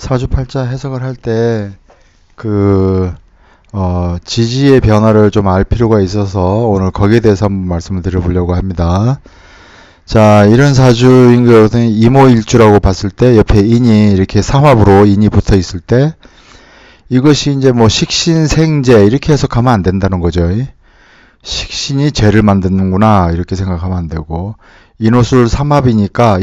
사주팔자 해석을 할 때 지지의 변화를 좀 알 필요가 있어서 오늘 거기에 대해서 한번 말씀을 드려보려고 합니다. 자, 이런 사주인 것은 이모일주라고 봤을 때 옆에 인이 이렇게 삼합으로 인이 붙어 있을 때 이것이 이제 뭐 식신생재 이렇게 해석하면 안 된다는 거죠. 식신이 죄를 만드는구나 이렇게 생각하면 안 되고 인호술 삼합이니까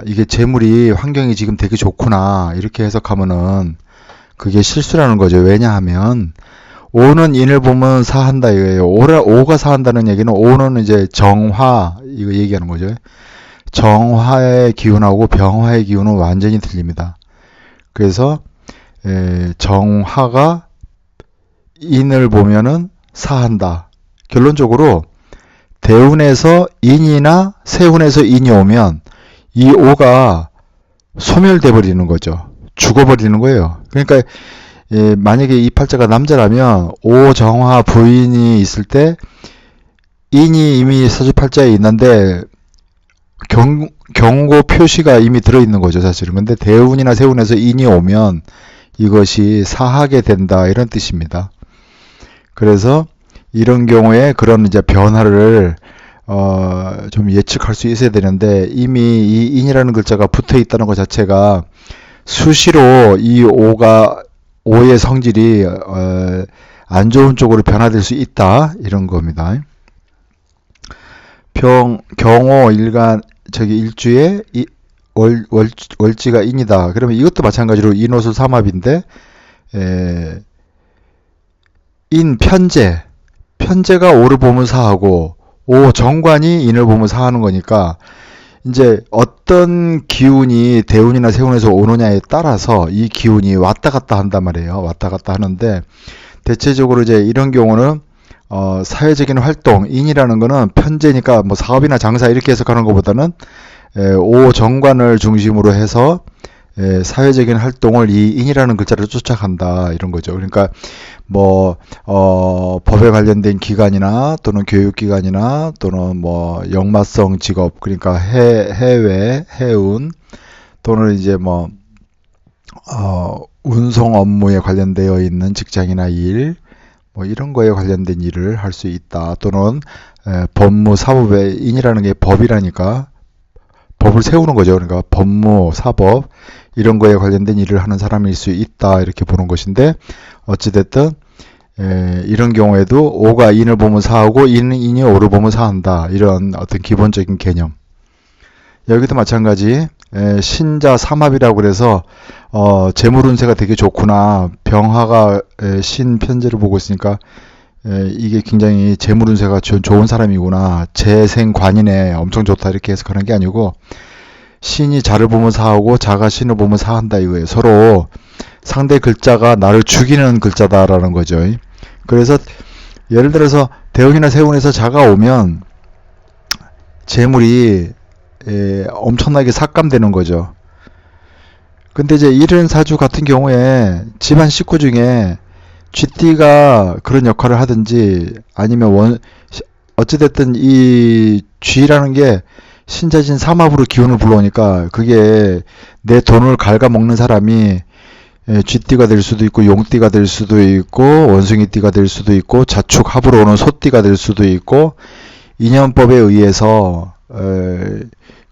이게 재물이 환경이 지금 되게 좋구나 이렇게 해석하면은 그게 실수라는 거죠. 왜냐하면 오는 인을 보면 사한다 이거예요. 오가 사한다는 얘기는 오는 이제 정화 이거 얘기하는 거죠. 정화의 기운하고 병화의 기운은 완전히 틀립니다. 그래서 정화가 인을 보면은 사한다. 결론적으로 대운에서 인이나 세운에서 인이 오면 이 오가 소멸돼 버리는 거죠. 죽어버리는 거예요. 그러니까 만약에 이 팔자가 남자라면 오정화 부인이 있을 때 인이 이미 사주팔자에 있는데 경고 표시가 이미 들어있는 거죠, 사실은. 근데 대운이나 세운에서 인이 오면 이것이 사하게 된다 이런 뜻입니다. 그래서 이런 경우에 그런 이제 변화를 좀 예측할 수 있어야 되는데 이미 이 인이라는 글자가 붙어 있다는 것 자체가 수시로 이 오의 성질이 안 좋은 쪽으로 변화될 수 있다 이런 겁니다. 경호 일주에 월지가 인이다. 그러면 이것도 마찬가지로 인호수 삼합인데 인 편제가 오를 보면 사하고 오 정관이 인을 보면 사하는 거니까 이제 어떤 기운이 대운이나 세운에서 오느냐에 따라서 이 기운이 왔다 갔다 한단 말이에요. 왔다 갔다 하는데 대체적으로 이제 이런 경우는 사회적인 활동, 인이라는 거는 편제니까 뭐 사업이나 장사 이렇게 해석하는 것보다는 오 정관을 중심으로 해서 사회적인 활동을 이 인이라는 글자를 쫓아간다 이런 거죠. 그러니까 뭐 법에 관련된 기관이나 또는 교육기관이나 또는 뭐 역마성 직업 그러니까 해외 해운 또는 이제 뭐 운송 업무에 관련되어 있는 직장이나 일 뭐 이런 거에 관련된 일을 할 수 있다. 또는 법무 사법의 인이라는 게 법이라니까 법을 세우는 거죠. 그러니까 법무 사법 이런 거에 관련된 일을 하는 사람일 수 있다 이렇게 보는 것인데 어찌됐든 이런 경우에도 오가 인을 보면 사하고 인이 오를 보면 사한다 이런 어떤 기본적인 개념. 여기도 마찬가지 신자 삼합이라고 그래서 재물운세가 되게 좋구나. 병화가 신 편제를 보고 있으니까 이게 굉장히 재물운세가 좋은 사람이구나. 재생관이네 엄청 좋다 이렇게 해석하는 게 아니고 신이 자를 보면 사하고 자가 신을 보면 사한다 이거예요. 서로 상대 글자가 나를 죽이는 글자다라는 거죠. 그래서 예를 들어서 대운이나 세운에서 자가 오면 재물이 엄청나게 삭감되는 거죠. 근데 이제 이런 사주 같은 경우에 집안 식구 중에 쥐띠가 그런 역할을 하든지 아니면 어찌됐든 이 쥐라는 게 신자진 삼합으로 기운을 불러오니까 그게 내 돈을 갉아먹는 사람이 쥐띠가 될 수도 있고 용띠가 될 수도 있고 원숭이띠가 될 수도 있고 자축합으로 오는 소띠가 될 수도 있고 인연법에 의해서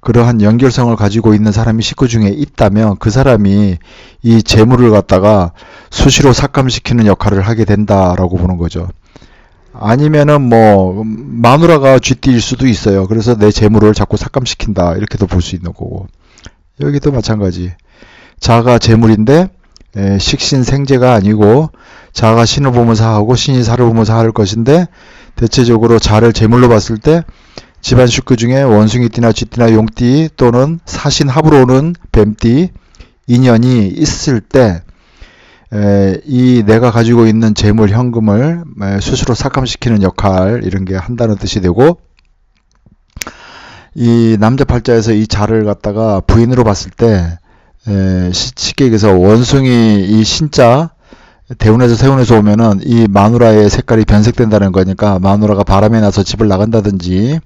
그러한 연결성을 가지고 있는 사람이 식구 중에 있다면 그 사람이 이 재물을 갖다가 수시로 삭감시키는 역할을 하게 된다라고 보는 거죠. 아니면은 뭐 마누라가 쥐띠일 수도 있어요. 그래서 내 재물을 자꾸 삭감시킨다 이렇게도 볼 수 있는 거고 여기도 마찬가지. 자가 재물인데 식신생재가 아니고 자가 신을 보면 사하고 신이 사를 보면 사할 것인데 대체적으로 자를 재물로 봤을 때 집안 식구 중에 원숭이띠나 쥐띠나 용띠 또는 사신합으로 오는 뱀띠 인연이 있을 때 이 내가 가지고 있는 재물 현금을 스스로 삭감시키는 역할 이런 게 한다는 뜻이 되고 이 남자 팔자에서 이 자를 갖다가 부인으로 봤을 때 쉽게 얘기해서 원숭이 이 신자 대운에서 세운에서 오면은 이 마누라의 색깔이 변색된다는 거니까 마누라가 바람에 나서 집을 나간다든지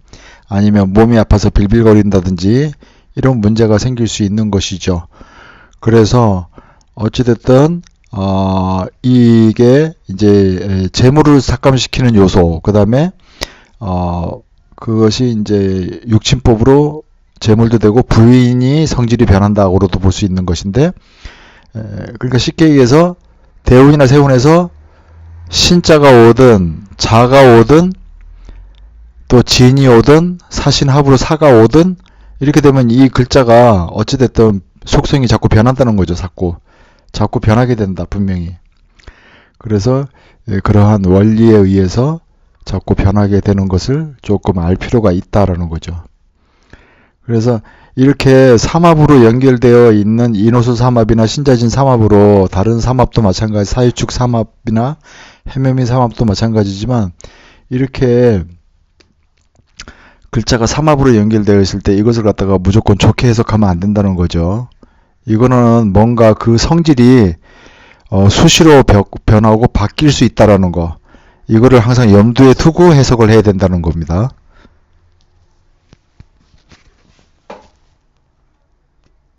아니면 몸이 아파서 빌빌거린다든지 이런 문제가 생길 수 있는 것이죠. 그래서 어찌됐든 이게 이제 재물을 삭감시키는 요소, 그 다음에 그것이 이제 육친법으로 재물도 되고 부인이 성질이 변한다고로도 볼 수 있는 것인데, 그러니까 쉽게 얘기해서 대운이나 세운에서 신자가 오든 자가 오든 또 진이 오든 사신합으로 사가 오든 이렇게 되면 이 글자가 어찌됐든 속성이 자꾸 변한다는 거죠. 자꾸 변하게 된다, 분명히. 그래서 그러한 원리에 의해서 자꾸 변하게 되는 것을 조금 알 필요가 있다라는 거죠. 그래서 이렇게 삼합으로 연결되어 있는 인호수 삼합이나 신자진 삼합으로 다른 삼합도 마찬가지, 사유축 삼합이나 해묘미 삼합도 마찬가지지만 이렇게 글자가 삼합으로 연결되어 있을 때 이것을 갖다가 무조건 좋게 해석하면 안 된다는 거죠. 이거는 뭔가 그 성질이 수시로 변하고 바뀔 수 있다라는 거, 이거를 항상 염두에 두고 해석을 해야 된다는 겁니다.